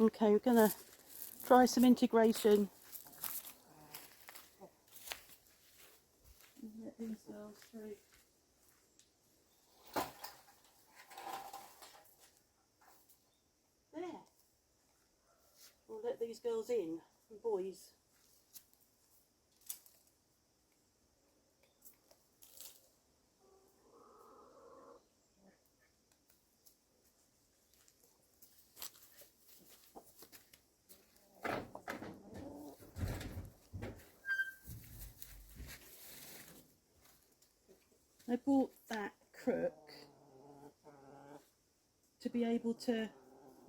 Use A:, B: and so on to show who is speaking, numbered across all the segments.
A: Okay, we're going to try some integration. Let these girls through. There. We'll let these girls in, boys. I bought that crook to be able to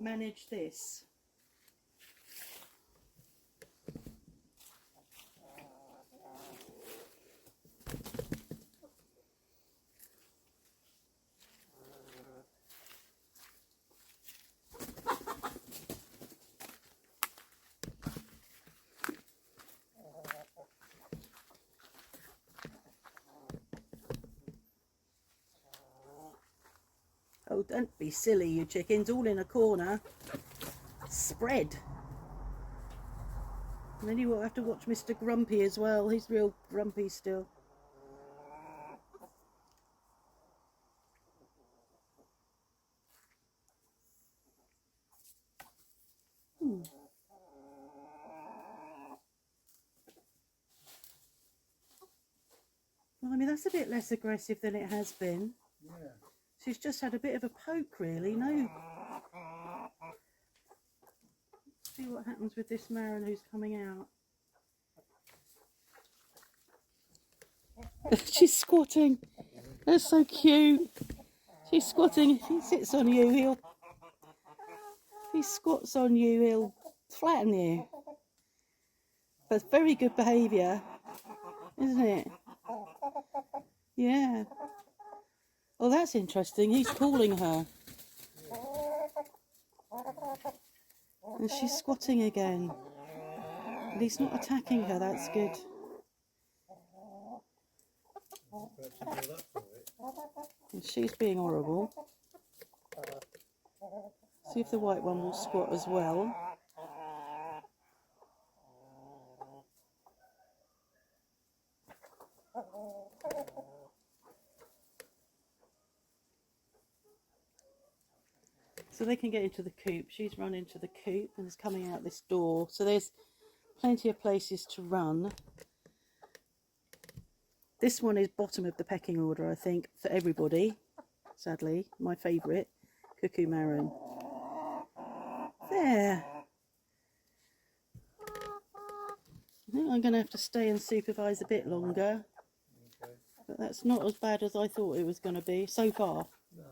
A: manage this. Oh, don't be silly, you chickens, all in a corner. Spread. And then you will have to watch Mr Grumpy as well. He's real grumpy still. Well, I mean, that's a bit less aggressive than it has been.
B: Yeah.
A: She's just had a bit of a poke, really. No. Let's see what happens with this Marin who's coming out. She's squatting. That's so cute. She's squatting. If he sits on you, if he squats on you, he'll flatten you. That's very good behaviour, isn't it? Yeah. Oh, that's interesting. He's calling her. And she's squatting again. And he's not attacking her. That's good. And she's being horrible. See if the white one will squat as well. So they can get into the coop. She's run into the coop and is coming out this door. So there's plenty of places to run. This one is bottom of the pecking order, I think, for everybody. Sadly, my favourite, Cuckoo Marin. There. I think I'm going to have to stay and supervise a bit longer.
B: Okay.
A: But that's not as bad as I thought it was going to be so far.
B: No.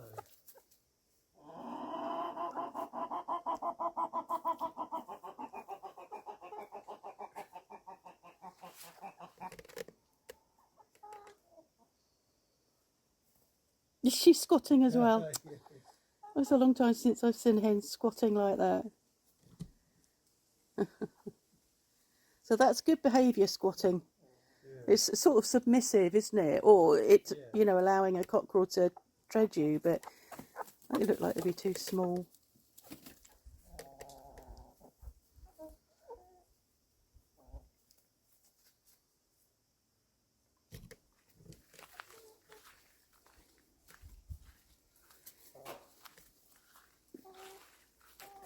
A: Is she squatting as well?
B: Yes.
A: It's a long time since I've seen hens squatting like that. So that's good behaviour, squatting.
B: Yeah.
A: It's sort of submissive, isn't it? Or it's,
B: Yeah.
A: you know, allowing a cockerel to tread you, but they look like they'd be too small.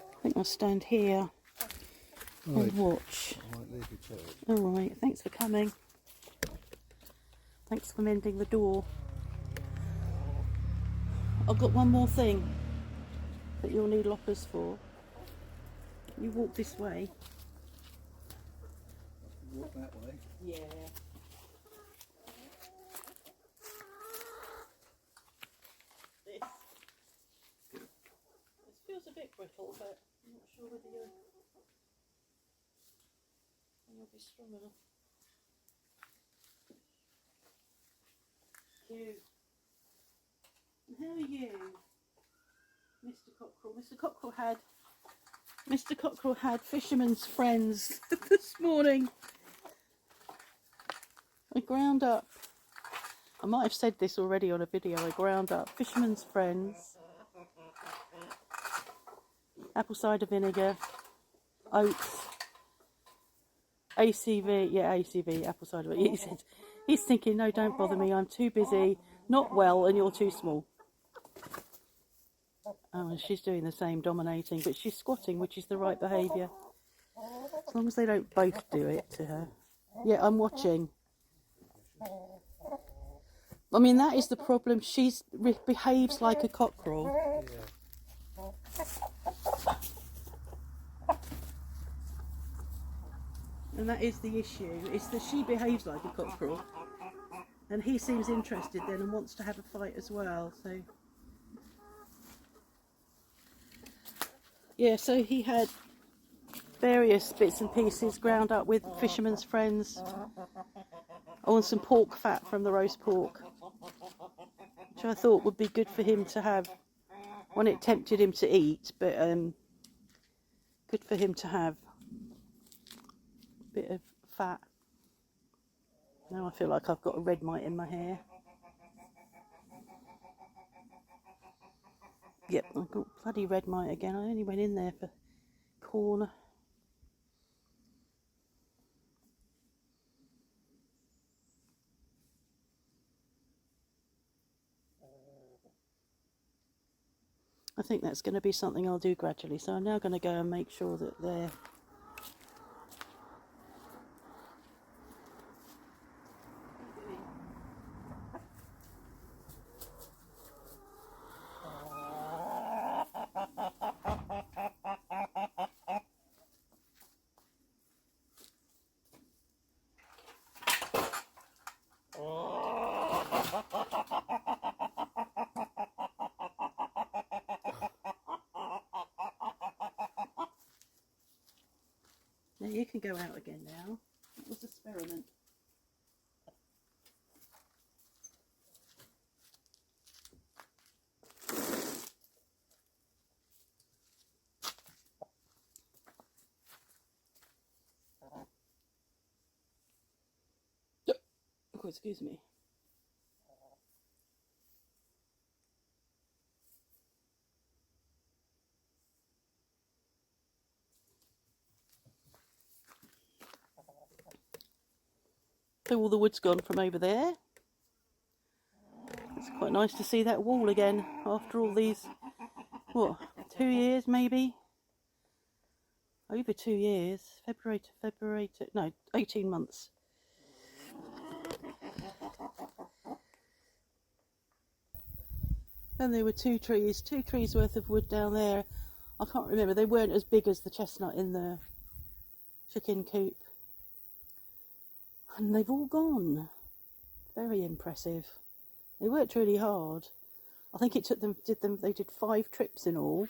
A: I think I'll stand here and watch.
B: I might leave your church.
A: All right, thanks for coming. Thanks for mending the door. I've got one more thing that you'll need loppers for. You walk this way.
B: Walk that way.
A: Yeah. This feels a bit brittle, but I'm not sure whether you'll be strong enough. Cute. And how are you, Mr Cockerel? Mr Cockerel had fisherman's friends this morning. I ground up. I might have said this already on a video. I ground up fisherman's friends, apple cider vinegar, oats, ACV, yeah, ACV, apple cider. He said, he's thinking, no, don't bother me, I'm too busy, not well, and you're too small. Oh, and she's doing the same, dominating, but she's squatting, which is the right behaviour. As long as they don't both do it to her. Yeah, I'm watching. I mean, that is the problem. She behaves like a cockerel.
B: Yeah.
A: And that is the issue. It's that she behaves like a cockerel. And he seems interested then and wants to have a fight as well. So, yeah, so he had various bits and pieces ground up with Fisherman's Friends. Oh, and some pork fat from the roast pork, which I thought would be good for him to have when it tempted him to eat, but good for him to have a bit of fat. Now I feel like I've got a red mite in my hair. Yep, I've got bloody red mite again. I only went in there for corn. I think that's going to be something I'll do gradually. So I'm now going to go and make sure that they're now you can go out again now. That was experiment. Oh, excuse me. So all the wood's gone from over there. It's quite nice to see that wall again after all these, what, 2 years maybe? Over 2 years. February to, no, 18 months. And there were two trees worth of wood down there. I can't remember, they weren't as big as the chestnut in the chicken coop. And they've all gone. Very impressive. They worked really hard. I think it took them, they did 5 trips in all.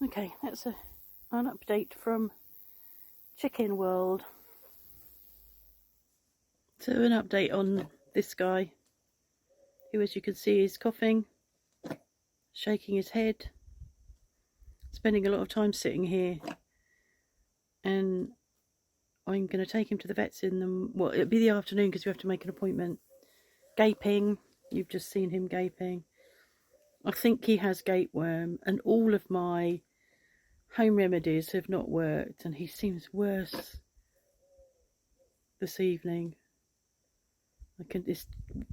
A: Okay, that's an update from Chicken World. So an update on this guy, who as you can see is coughing, shaking his head, spending a lot of time sitting here, and I'm going to take him to the vets in the, well, it'll be the afternoon because we have to make an appointment. Gaping, you've just seen him gaping. I think he has gapeworm, and all of my home remedies have not worked, and he seems worse this evening. This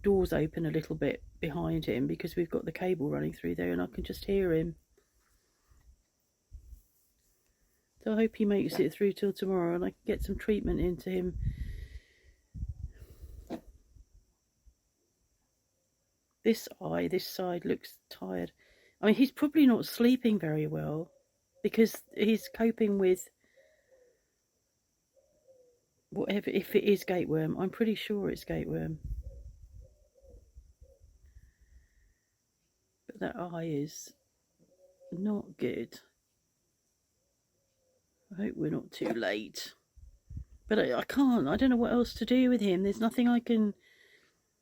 A: door's open a little bit behind him because we've got the cable running through there, and I can just hear him. So I hope he makes it through till tomorrow and I can get some treatment into him. This eye, this side looks tired. I mean, he's probably not sleeping very well because he's coping with whatever, if it is gateworm, I'm pretty sure it's gateworm. But that eye is not good. I hope we're not too late. But I can't. I don't know what else to do with him. There's nothing I can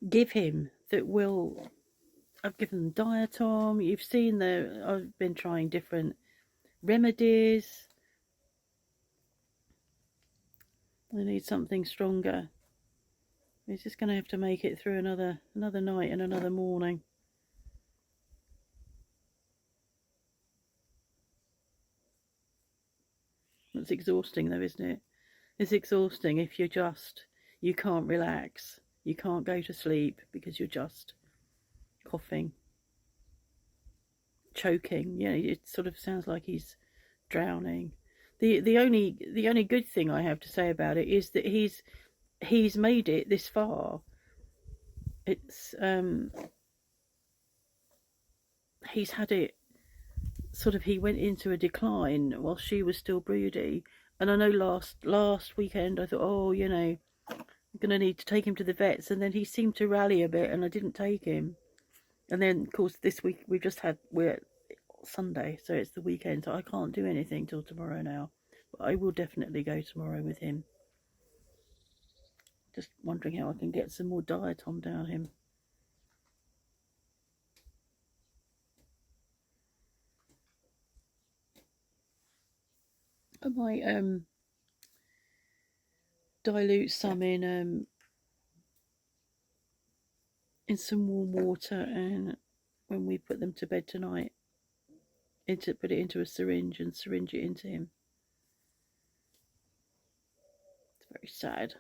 A: give him that will... I've given him diatom. You've seen I've been trying different remedies. I need something stronger. He's just going to have to make it through another night and another morning. It's exhausting though, isn't it? It's exhausting if you can't relax. You can't go to sleep because you're just coughing, choking. Yeah, it sort of sounds like he's drowning. The only good thing I have to say about it is that he's made it this far. It's he's had it sort of, he went into a decline while she was still broody. And I know last weekend I thought, oh, you know, I'm going to need to take him to the vets. And then he seemed to rally a bit and I didn't take him. And then, of course, this week we're Sunday, so it's the weekend. So I can't do anything till tomorrow now. But I will definitely go tomorrow with him. Just wondering how I can get some more diatom down him. I might dilute some in some warm water, and when we put them to bed tonight, put it into a syringe and syringe it into him. It's very sad.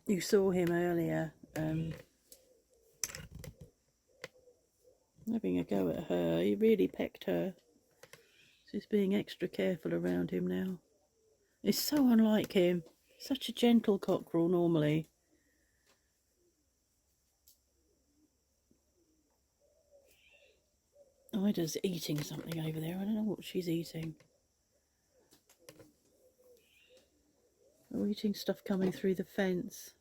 A: You saw him earlier having a go at her. He really pecked her. So he's being extra careful around him now. It's so unlike him. Such a gentle cockerel normally. Ida's eating something over there. I don't know what she's eating. We're eating stuff coming through the fence.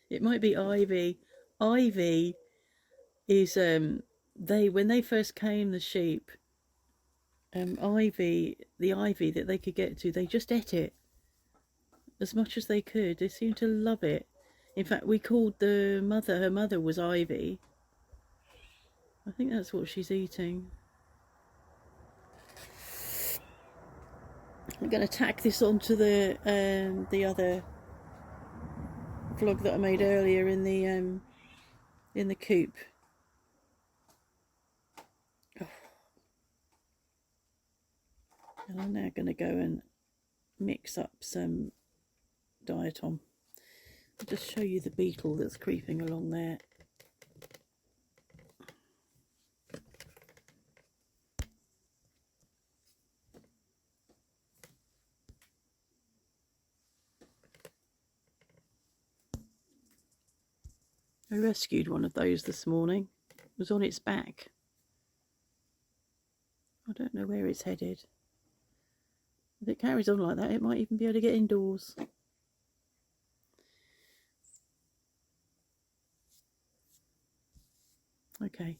A: It might be Ivy. Ivy is when they first came, the sheep, the ivy that they could get to, they just ate it as much as they could. They seemed to love it. In fact, we called her mother was Ivy. I think that's what she's eating. I'm going to tack this onto the other vlog that I made earlier in the coop. Oh. And I'm now going to go and mix up some diatom. I'll just show you the beetle that's creeping along there. I rescued one of those this morning. It was on its back. I don't know where it's headed. If it carries on like that, it might even be able to get indoors. Okay.